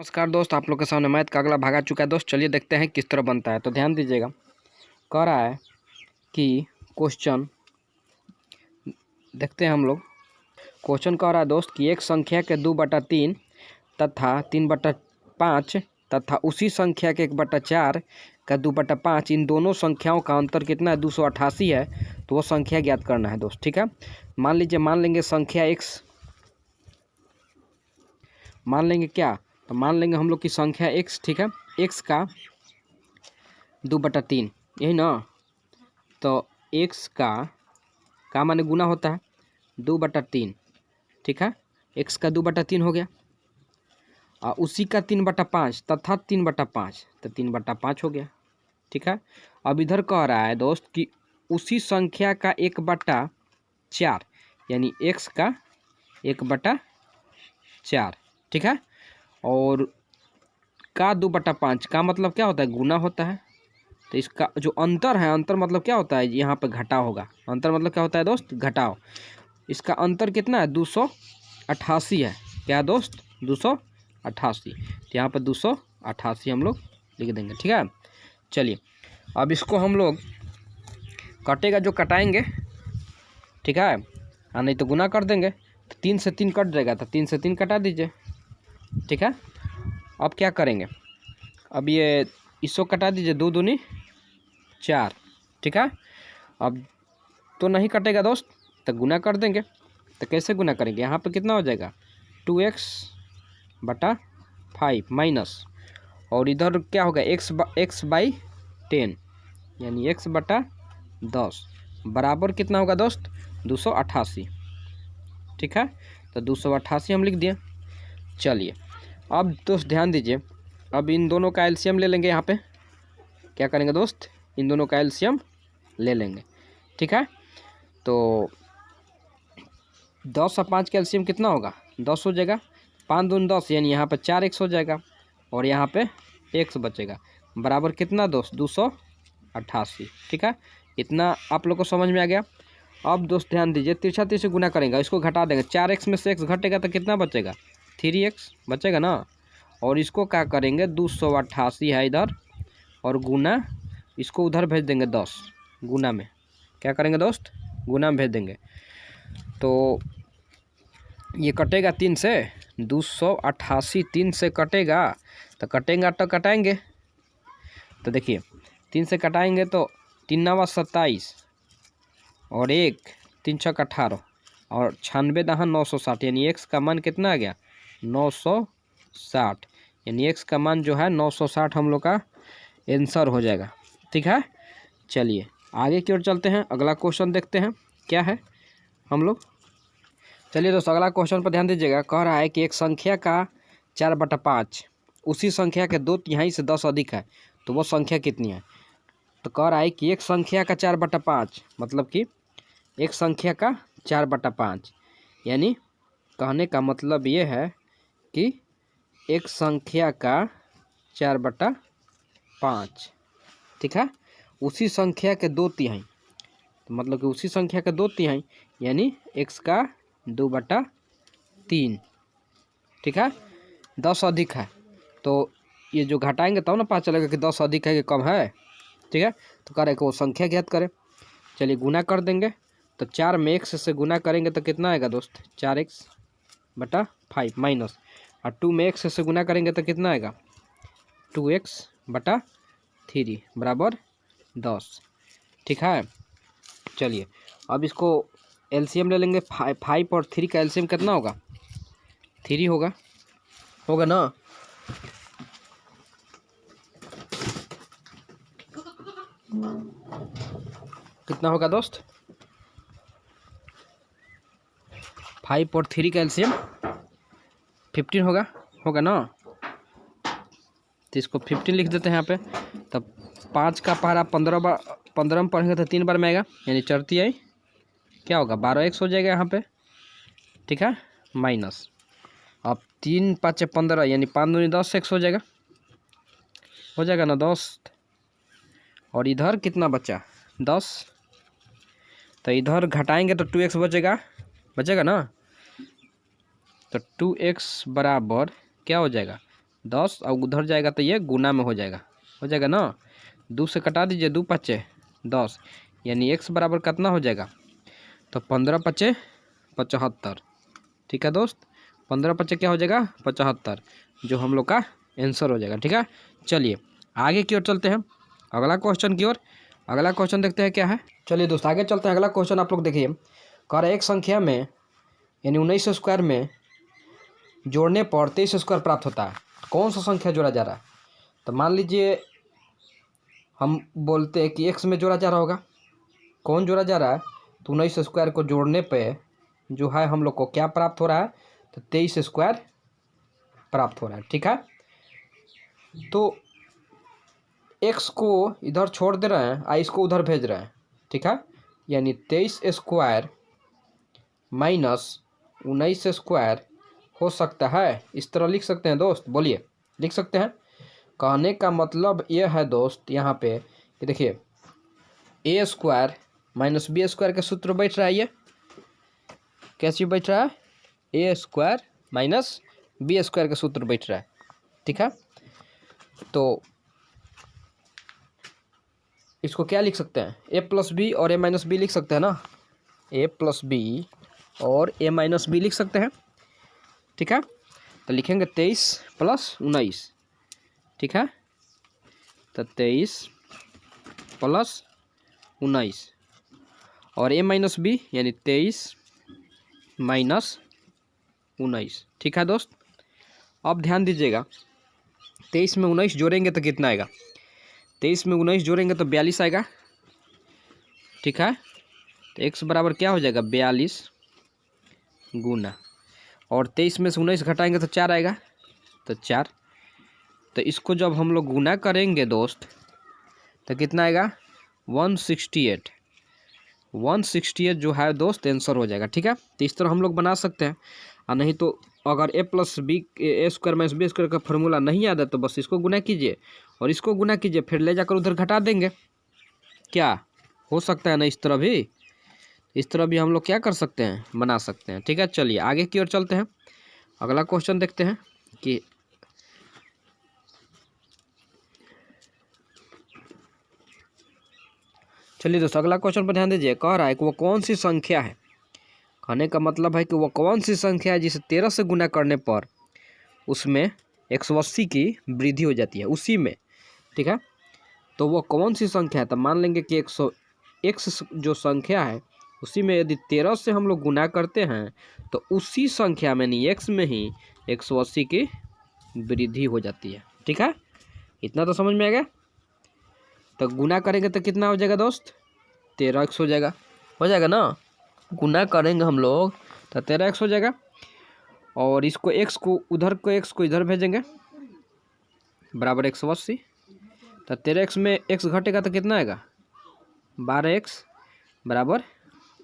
नमस्कार दोस्त, आप लोग के सामने मैथ का अगला भाग आ चुका है। दोस्त चलिए देखते हैं किस तरह बनता है। तो ध्यान दीजिएगा, कह रहा है कि क्वेश्चन देखते हैं हम लोग। क्वेश्चन कह रहा है दोस्त कि एक संख्या के 2/3 तथा 3/5 तथा उसी संख्या के 1/4 का 2/5, इन दोनों संख्याओं का अंतर कितना है? 288 है। तो वो संख्या ज्ञात करना है दोस्त। ठीक है, मान लेंगे संख्या x, मान लेंगे क्या, तो मान लेंगे हम लोग की संख्या x। ठीक है, x का 2/3, यही ना। तो x का माने गुना होता है 2/3। ठीक है, x का 2/3 हो गया, और उसी का 3/5 तथा 3/5, तो 3/5 हो गया। ठीक है, अब इधर कह रहा है दोस्त कि उसी संख्या का 1/4, यानी x का 1/4। ठीक है, और का 2/5 का मतलब क्या होता है? गुना होता है। तो इसका जो अंतर है, अंतर मतलब क्या होता है? यहाँ पे घटाव होगा। अंतर मतलब क्या होता है दोस्त? घटाव। इसका अंतर कितना है? 288 है। क्या दोस्त? 288। तो यहाँ पर 288 हम लोग लिख देंगे। ठीक है, चलिए अब इसको हम लोग कटेगा जो कटाएंगे। ठीक है, हाँ, नहीं तो गुना कर देंगे। तो 3 से 3 कट जाएगा, तो 3 से 3 कटा दीजिए। ठीक है, अब क्या करेंगे? अब ये इसको कटा दीजिए, 2 दूनी 4। ठीक है, अब तो नहीं कटेगा दोस्त, तो गुना कर देंगे। तो कैसे गुना करेंगे? यहाँ पे कितना हो जाएगा? 2x/5 माइनस, और इधर क्या होगा? x/10, यानी x/10 बराबर कितना होगा दोस्त? 288। ठीक है, तो 288 हम लिख दिए। चलिए अब दोस्त ध्यान दीजिए, अब इन दोनों का एलसीएम ले लेंगे। यहाँ पे क्या करेंगे दोस्त? इन दोनों का एलसीएम ले लेंगे। ठीक है, तो 10 और 5 का एलसीएम कितना होगा? 10 हो जाएगा। 5 दूनी 10, यानी यहाँ पे 4x हो जाएगा, और यहाँ पे x बचेगा, बराबर कितना दोस्त? 288। ठीक है, इतना आप लोग को समझ में आ गया। अब दोस्त ध्यान दीजिए, तिरछा तिरछा गुना करेंगे, इसको घटा देंगे। 4x में से x घटेगा तो कितना बचेगा? 3x बचेगा ना। और इसको क्या करेंगे? 288 है इधर, और गुना इसको उधर भेज देंगे 10 गुना में। क्या करेंगे दोस्त? गुना में भेज देंगे। तो ये कटेगा 3 से, 288 3 से कटेगा, तो कटेगा तो कटाएंगे। तो देखिए 3 से कटाएंगे तो 3 9 27, और 1 3 6 18, और 96 दहां 960, यानी x का मान कितना आ गया? 960, यानी x का मान जो है 960 हम लोग का आंसर हो जाएगा। ठीक है, चलिए आगे की ओर चलते हैं, अगला क्वेश्चन देखते हैं क्या है हम लोग। चलिए दोस्तों, अगला क्वेश्चन पर ध्यान दीजिएगा। कह रहा है कि एक संख्या का 4/5 उसी संख्या के 2/3 से 10 अधिक है, तो वो संख्या कितनी है? तो कह रहा है कि एक संख्या का 4/5, मतलब कि एक संख्या का 4/5, यानी कहने का मतलब ये है कि एक संख्या का 4/5, ठीक है, उसी संख्या के 2/3, तो मतलब कि उसी संख्या का 2/3, यानी x का 2/3। ठीक है, 10 अधिक है, तो ये जो घटाएंगे तब ना पता चलेगा कि 10 अधिक है कि कम है। ठीक है, तो कह रहे कि वो संख्या ज्ञात करें। चलिए गुना कर देंगे, तो 4 में x से गुना करेंगे तो कितना आएगा दोस्त? 4x/5 माइनस, और 2 में x से गुना करेंगे तो कितना आएगा? 2x/3 बराबर 10। ठीक है, चलिए अब इसको एलसीएम ले लेंगे। 5 और 3 का एलसीएम कितना होगा? 3 होगा ना। कितना होगा दोस्त? 5 और 3 का एलसीएम 15 होगा ना। तो इसको 15 लिख देते हैं यहाँ पे। तब 5 का पहाड़ा 15 में पढ़ेंगे तो 3 बार में आएगा, यानी चढ़ती आई क्या होगा? 12x हो जाएगा यहाँ पे। ठीक है, माइनस, अब 3 5 15, यानी 5 दूनी 10x हो जाएगा ना दोस्त। और इधर कितना बचा? 10, तो इधर घटाएंगे तो 2x बचेगा ना। तो 2x बराबर क्या हो जाएगा? 10 और उधर जाएगा तो ये गुना में हो जाएगा ना। 2 से कटा दीजिए, 2 पचे 10, यानी x बराबर कितना हो जाएगा, तो 15 पचे 75। ठीक है दोस्त, 15 पचे क्या हो जाएगा 75, जो हम लोग का आंसर हो जाएगा। ठीक है, चलिए आगे की ओर चलते हैं, अगला क्वेश्चन की ओर। अगला क्वेश्चन देखते हैं क्या है। चलिए दोस्त आगे चलते हैं। अगला क्वेश्चन आप लोग देखिए, कह रहा है एक संख्या में यानी 19 स्क्वायर में जोड़ने पर 23 स्क्वायर प्राप्त होता है। कौन सा संख्या जोड़ा जा रहा है? तो मान लीजिए हम बोलते हैं कि x में जोड़ा जा रहा होगा। कौन जोड़ा जा रहा है? तो 19 स्क्वायर को जोड़ने पे जो है हम लोग को क्या प्राप्त हो रहा है, तो 23 स्क्वायर प्राप्त हो रहा है। ठीक है, तो x को इधर छोड़ दे रहे हैं, इसको उधर भेज रहे हैं। ठीक है, यानी 23 स्क्वायर माइनस 19 स्क्वायर हो सकता है। इस तरह लिख सकते हैं दोस्त, बोलिए लिख सकते हैं। कहने का मतलब यह है दोस्त यहाँ पे कि देखिए ए स्क्वायर माइनस बी स्क्वायर का सूत्र बैठ रहा है, ये कैसे बैठ रहा है, ए स्क्वायर माइनस बी स्क्वायर का सूत्र बैठ रहा है। ठीक है, तो इसको क्या लिख सकते हैं, ए प्लस बी और ए माइनस बी लिख सकते हैं ना, ए प्लस बी और ए माइनस बी लिख सकते हैं। ठीक है, तो लिखेंगे 23 प्लस 19। ठीक है, तो 23 प्लस 19 और ए माइनस बी यानी 23 माइनस 19। ठीक है दोस्त, अब ध्यान दीजिएगा, 23 में 19 जोड़ेंगे तो कितना आएगा, 23 में 19 जोड़ेंगे तो 42 आएगा। ठीक है, तो x बराबर क्या हो जाएगा 42 गुना, और 23 में से 19 घटाएंगे तो 4 आएगा, तो 4। तो इसको जब हम लोग गुना करेंगे दोस्त तो कितना आएगा 168 जो है दोस्त आंसर हो जाएगा। ठीक है, तो इस तरह हम लोग बना सकते हैं। और नहीं तो अगर ए प्लस बी ए स्क्वायर माइनस बी स्क्वायर का फॉर्मूला नहीं याद है तो बस इसको गुना कीजिए और इसको गुना कीजिए, फिर ले जाकर उधर घटा देंगे। क्या हो सकता है ना, इस तरह भी हम लोग क्या कर सकते हैं, बना सकते हैं। ठीक है, चलिए आगे की ओर चलते हैं। अगला क्वेश्चन देखते हैं कि चलिए दोस्तों अगला क्वेश्चन पर ध्यान दीजिए। कह रहा है कि वो कौन सी संख्या है, कहने का मतलब है कि वो कौन सी संख्या है जिसे 13 से गुना करने पर उसमें 180 की वृद्धि हो जाती है उसी में। ठीक है, तो वो कौन सी संख्या है, तो मान लेंगे कि 100 जो संख्या है उसी में यदि 13 से हम लोग गुना करते हैं तो उसी संख्या में नहीं x में ही 180 की वृद्धि हो जाती है। ठीक है, इतना तो समझ में आ गया। तो गुना करेंगे तो कितना हो जाएगा दोस्त, 13x हो जाएगा ना, गुना करेंगे हम लोग तो 13x हो जाएगा, और इसको x को इधर भेजेंगे बराबर 180। तो 13x में x घटेगा तो कितना आएगा 12x बराबर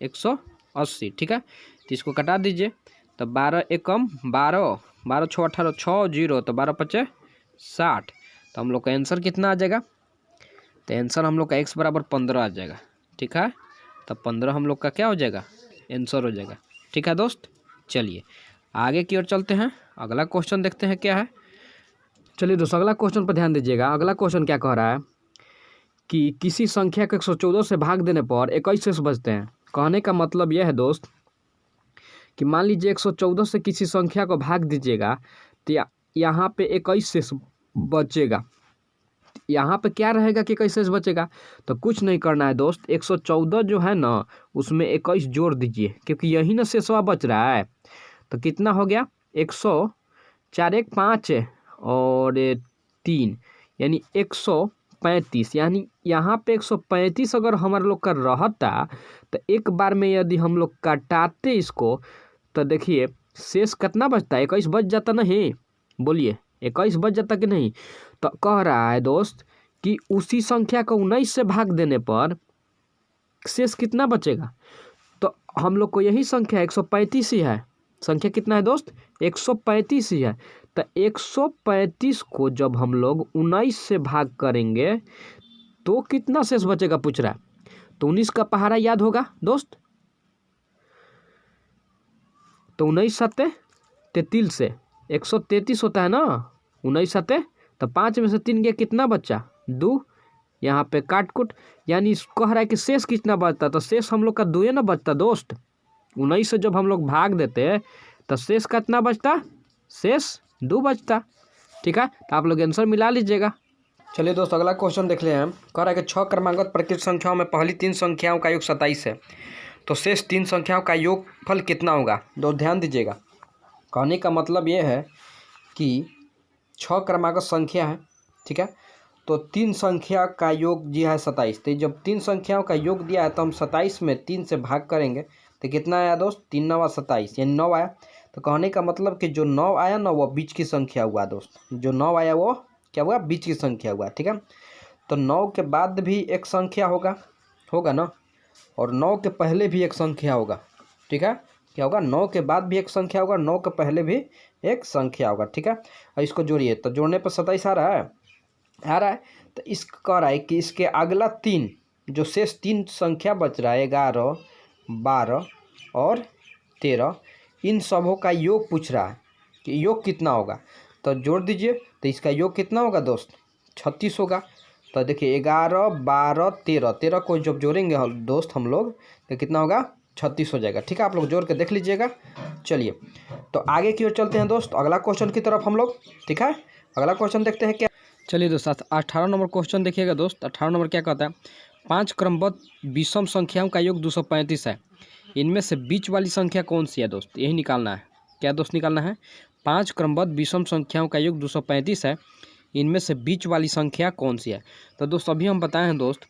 180। ठीक है, तो इसको कटा दीजिए, तो 12 एकम 12, 12 6 18 6 0, तो 12 5 60। तो हम लोग का आंसर कितना आ जाएगा, तो आंसर हम लोग का x बराबर 15 आ जाएगा। ठीक है, तो 15 हम लोग का क्या हो जाएगा, आंसर हो जाएगा। ठीक है दोस्त, चलिए आगे की ओर चलते हैं। अगला क्वेश्चन देखते हैं क्या है। चलिए दोस्त अगला क्वेश्चन पर ध्यान दीजिएगा। अगला क्वेश्चन क्या कह रहा है कि किसी संख्या को 114 से भाग देने पर 21 शेष बचते हैं। कहने का मतलब यह है दोस्त कि मान लीजिए 114 से किसी संख्या को भाग दीजिएगा तो यहाँ पे 21 शेष बचेगा। यहाँ पे क्या रहेगा कि 21 शेष बचेगा, तो कुछ नहीं करना है दोस्त, 114 जो है ना उसमें 21 जोड़ दीजिए, क्योंकि यही ना शेषवा बच रहा है। तो कितना हो गया 104 1 5 और 3 यानी 135, यानी यहाँ पे 135 अगर हमारे लोग का रहता तो एक बार में यदि हम लोग काटाते इसको तो देखिए शेष कितना बचता है, 21 बच जाता नहीं, बोलिए 21 बच जाता कि नहीं। तो कह रहा है दोस्त कि उसी संख्या को 19 से भाग देने पर शेष कितना बचेगा, तो हम लोग को यही संख्या 135 ही है। संख्या कितना है दोस्त 135 ही है। तो 135 को जब हम लोग 19 से भाग करेंगे तो कितना शेष बचेगा पूछ रहा है। तो 19 का पहाड़ा याद होगा दोस्त, तो 19 7 33 से 133 होता है ना, 19 सते तो 5 में से 3 गया, कितना बच्चा 2, यहाँ पे काट कुट, यानी कह रहा है कि शेष कितना बचता, तो शेष हम लोग का 2 ना बचता दोस्त। 19 से जब हम लोग भाग देते तो शेष कितना बचता, शेष 2 बचता। ठीक है, तो आप लोग आंसर मिला लीजिएगा। चलिए दोस्त अगला क्वेश्चन देख ले हैं। कह रहा है कि 6 क्रमांकित प्रकृत संख्याओं में पहली 3 संख्याओं का योग 27 है, तो शेष 3 संख्याओं का योगफल कितना होगा। दोस्त ध्यान दीजिएगा, कहने का मतलब ये है कि 6 क्रमांकित संख्या है, ठीक है, तो 3 संख्या का योग दिया है 27। तो जब 3 संख्याओं का योग दिया है तो हम 27 में 3 से भाग करेंगे तो कितना आया दोस्त, 3 9 27, यानी 9 आया। तो कहने का मतलब कि जो 9 आया ना वो बीच की संख्या हुआ दोस्त, जो 9 आया वो क्या हुआ, बीच की संख्या हुआ। ठीक है, तो 9 के बाद भी एक संख्या होगा ना, और 9 के पहले भी एक संख्या होगा। ठीक है, क्या होगा, 9 के बाद भी एक संख्या होगा, 9 के पहले भी एक संख्या होगा। ठीक है, और इसको जोड़िए तो जोड़ने पर 27 आ रहा है। तो इसका कह रहा है कि इसके अगला 3 जो शेष 3 संख्या बच रहा है 11 12 और 13, इन सबों का योग पूछ रहा है कि योग कितना होगा। तो जोड़ दीजिए, तो इसका योग कितना होगा दोस्त, 36 होगा। तो देखिए 11 12 13 को जब जोड़ेंगे दोस्त हम लोग तो कितना होगा, 36 हो जाएगा। ठीक है, आप लोग जोड़ के देख लीजिएगा। चलिए तो आगे की ओर चलते हैं दोस्त, अगला क्वेश्चन की तरफ हम लोग। ठीक है, अगला क्वेश्चन देखते हैं क्या। चलिए दोस्त 18 नंबर क्वेश्चन देखिएगा दोस्त। 18 नंबर क्या कहता है, 5 क्रमबद्ध विषम संख्याओं का योग 235 है, इनमें से बीच वाली संख्या कौन सी है दोस्त, यही निकालना है। क्या दोस्त निकालना है, 5 क्रमबद्ध विषम संख्याओं का योग 235 है, इनमें से बीच वाली संख्या कौन सी है। तो दोस्त अभी हम बताए हैं दोस्त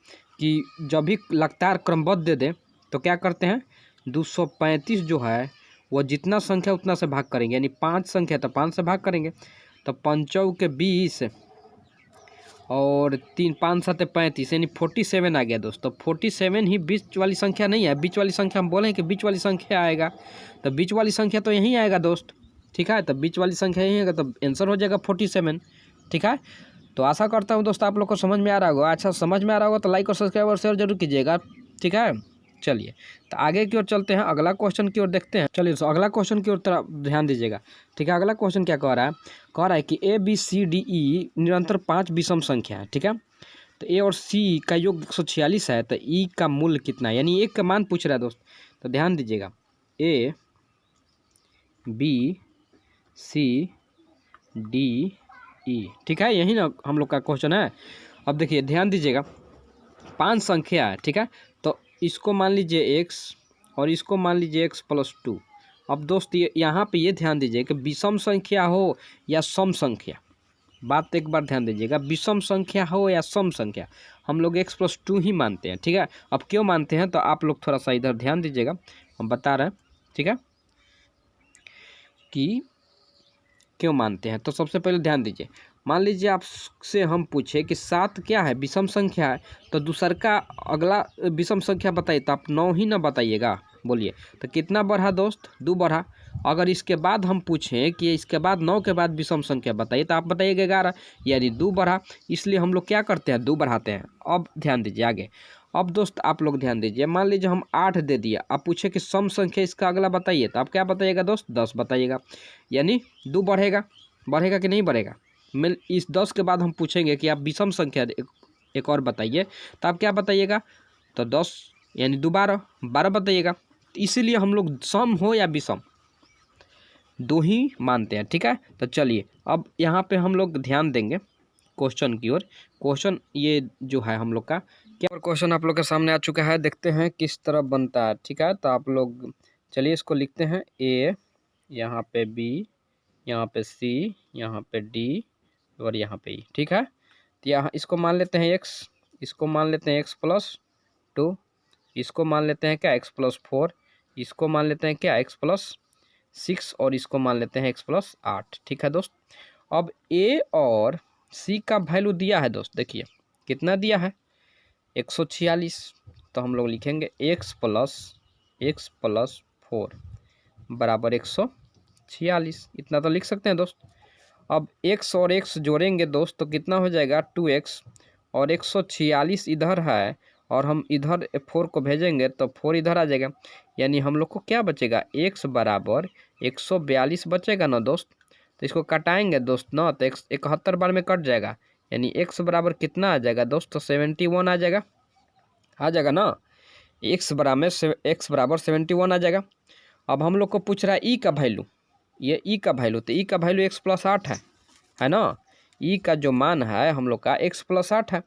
कि जब भी लगातार क्रमबद्ध दे दें तो क्या करते हैं, 235 जो है वो जितना संख्या उतना से भाग करेंगे, यानी 5 संख्या तो 5 से भाग करेंगे। तो 5 के 20 और 3 5 7 35, यानी 47 आ गया दोस्त। तो 47 ही बीच वाली संख्या नहीं है, बीच वाली संख्या हम बोलें कि बीच वाली संख्या आएगा, तो बीच वाली संख्या तो यहीं आएगा दोस्त। ठीक है, तो बीच वाली संख्या यहीं आएगा, तो आंसर हो जाएगा 47। ठीक है, तो आशा करता हूँ दोस्त आप लोग को समझ में आ रहा होगा। अच्छा समझ में आ रहा होगा तो लाइक और सब्सक्राइब और शेयर जरूर कीजिएगा। ठीक है, चलिए तो आगे की ओर चलते हैं, अगला क्वेश्चन की ओर देखते हैं। चलिए तो अगला क्वेश्चन की ओर तरफ ध्यान दीजिएगा। ठीक है, अगला क्वेश्चन क्या कह रहा है कि ABCDE निरंतर 5 विषम संख्या है। ठीक है, तो A और C का योग 146 है, तो E का मूल्य कितना है, यानी एक का मान पूछ रहा है दोस्त। तो ध्यान दीजिएगा, A B C D E, ठीक है, यही ना हम लोग का क्वेश्चन है। अब देखिए ध्यान दीजिएगा, 5 संख्या है। ठीक है, तो इसको मान लीजिए x और इसको मान लीजिए x+2। अब दोस्त ये यहाँ पे ये ध्यान दीजिए कि विषम संख्या हो या सम संख्या, बात एक बार ध्यान दीजिएगा, विषम संख्या हो या सम संख्या हम लोग x+2 ही मानते हैं। ठीक है, अब क्यों मानते हैं तो आप लोग थोड़ा सा इधर ध्यान दीजिएगा, हम बता रहे हैं। ठीक है, कि क्यों मानते हैं, तो सबसे पहले ध्यान दीजिए, मान लीजिए आपसे हम पूछे कि 7 क्या है, विषम संख्या है, तो दूसर का अगला विषम संख्या बताइए, तो आप 9 ही ना बताइएगा, बोलिए तो कितना बढ़ा दोस्त, 2 बढ़ा। अगर इसके बाद हम पूछें कि इसके बाद 9 के बाद विषम संख्या बताइए, तो आप बताइएगा 11, यानी 2 बढ़ा, इसलिए हम लोग क्या करते हैं, 2 बढ़ाते हैं। अब ध्यान दीजिए आगे। अब दोस्त आप लोग ध्यान दीजिए, मान लीजिए हम 8 दे दिया, आप पूछे कि सम संख्या इसका अगला बताइए, तो आप क्या बताइएगा दोस्त, 10 बताइएगा, यानी 2 बढ़ेगा कि नहीं बढ़ेगा। इस 10 के बाद हम पूछेंगे कि आप विषम संख्या एक और बताइए, तो आप क्या बताइएगा, तो 10 यानी 2 12 बताइएगा। इसीलिए हम लोग सम हो या विषम 2 ही मानते हैं। ठीक है, तो चलिए अब यहाँ पे हम लोग ध्यान देंगे क्वेश्चन की ओर। क्वेश्चन ये जो है हम लोग का क्या क्वेश्चन आप लोग के सामने आ चुका है, देखते हैं किस तरह बनता है। ठीक है, तो आप लोग चलिए इसको लिखते हैं, A, यहाँ पे B, यहाँ पे C, यहाँ पे D और यहाँ पे E। ठीक है, तो यहाँ इसको मान लेते हैं x, इसको मान लेते हैं x+2, इसको मान लेते हैं क्या x+4, इसको मान लेते हैं क्या x+6 और इसको मान लेते हैं x+8। ठीक है दोस्त, अब A और C का वैल्यू दिया है दोस्त, देखिए कितना दिया है 146, तो हम लोग लिखेंगे x+4 बराबर 146, इतना तो लिख सकते हैं दोस्त। अब x और x जोड़ेंगे दोस्त तो कितना हो जाएगा 2x, और 146 इधर है और हम इधर 4 को भेजेंगे तो 4 इधर आ जाएगा, यानी हम लोग को क्या बचेगा, x बराबर 142 बचेगा ना दोस्त। तो इसको कटाएंगे दोस्त ना, तो 71 बार में कट जाएगा, यानी x बराबर कितना आ जाएगा दोस्त, तो 71 आ जाएगा ना। x बराबर 71 आ जाएगा। अब हम लोग को पूछ रहा है ई का वैल्यू, ये ई का वैल्यू, तो ई का वैल्यू x + 8 है ना। ई का जो मान है हम लोग का x + 8 है,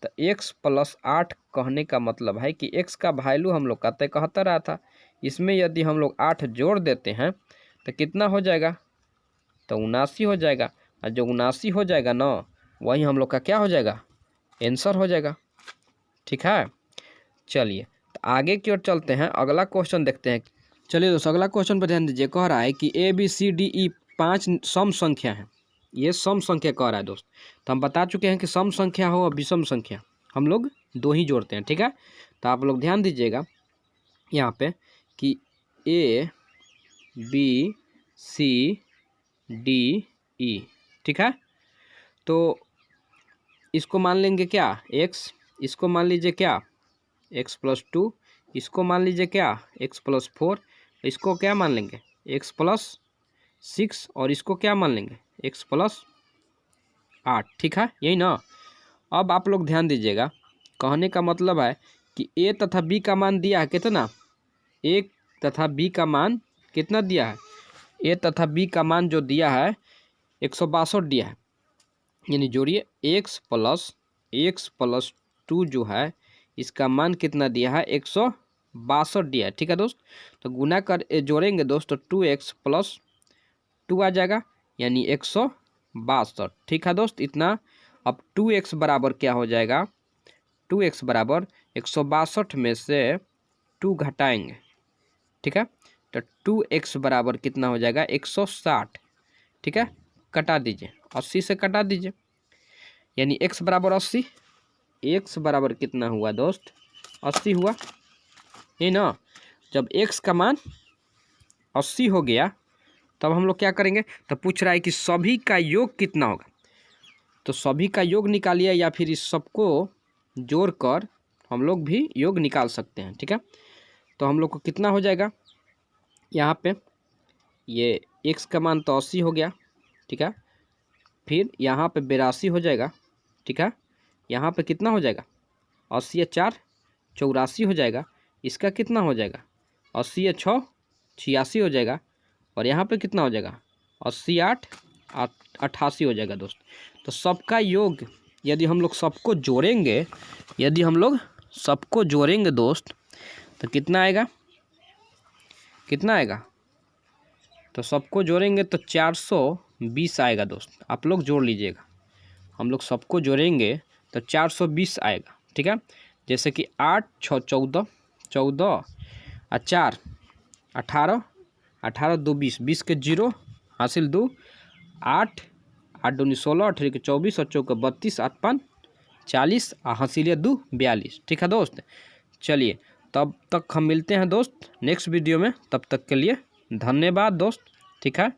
तो x + 8 कहने का मतलब है कि x का वैल्यू हम लोग का 71 आया था, इसमें यदि हम लोग 8 जोड़ देते हैं तो कितना हो जाएगा, तो 79 हो जाएगा। और जो 79 हो जाएगा ना, वही हम लोग का क्या हो जाएगा, आंसर हो जाएगा। ठीक है, चलिए तो आगे की ओर चलते हैं, अगला क्वेश्चन देखते हैं। चलिए दोस्तों अगला क्वेश्चन पर ध्यान दीजिए। कह रहा है कि ABCDE 5 सम संख्या है, ये सम संख्या कह रहा है दोस्त। तो हम बता चुके हैं कि सम संख्या हो और विषम संख्या हम लोग दो ही जोड़ते हैं। ठीक है, तो आप लोग ध्यान दीजिएगा यहाँ पे कि ABCDE, ठीक है। तो इसको मान लेंगे क्या x, इसको मान लीजिए क्या x + 2, इसको मान लीजिए क्या x + 4, इसको क्या मान लेंगे x + 6, और इसको क्या मान लेंगे x + 8। ठीक है, यही ना। अब आप लोग ध्यान दीजिएगा, कहने का मतलब है कि a तथा b का मान दिया है कितना, a तथा b का मान कितना दिया है, a तथा b का मान जो दिया है 162 दिया है, यानी जोड़िए x + 2 जो है इसका मान कितना दिया है 162 दिया है। ठीक है दोस्त, तो गुना कर जोड़ेंगे दोस्त तो 2x + 2 आ जाएगा, यानी 162। ठीक है दोस्त, इतना। अब 2x बराबर क्या हो जाएगा, 2x बराबर 162 में से 2 घटाएंगे। ठीक है, तो 2x बराबर कितना हो जाएगा 160। ठीक है, कटा दीजिए, 80 से कटा दीजिए, यानी x बराबर 80। x बराबर कितना हुआ दोस्त, 80 हुआ, ये ना। जब x का मान 80 हो गया तब हम लोग क्या करेंगे, तो पूछ रहा है कि सभी का योग कितना होगा, तो सभी का योग निकालिए या फिर इस सबको जोड़कर हम लोग भी योग निकाल सकते हैं। ठीक है, तो हम लोग को कितना हो जाएगा, यहाँ पे ये x का मान तो 80 हो गया। ठीक है, फिर यहाँ पे 82 हो जाएगा। ठीक है, यहाँ पे कितना हो जाएगा 80 × 4 84 हो जाएगा, इसका कितना हो जाएगा 80 × 6 86 हो जाएगा, और यहाँ पे कितना हो जाएगा 80 × 8 88 हो जाएगा दोस्त। तो सबका योग यदि हम लोग सबको जोड़ेंगे दोस्त तो कितना आएगा, तो सबको जोड़ेंगे तो 420 आएगा दोस्त। आप लोग जोड़ लीजिएगा, हम लोग सबको जोड़ेंगे तो 420 आएगा। ठीक है, जैसे कि 8 × 6 14 14 और 4 18 18 2 20 20 के 0 हासिल 2 8 8 दूनी 16 18 के 24 और 4 के 32 8 5 40 और हासिल 2 42। ठीक है दोस्त, चलिए तब तक हम मिलते हैं दोस्त नेक्स्ट वीडियो में, तब तक के लिए धन्यवाद दोस्त। ठीक है।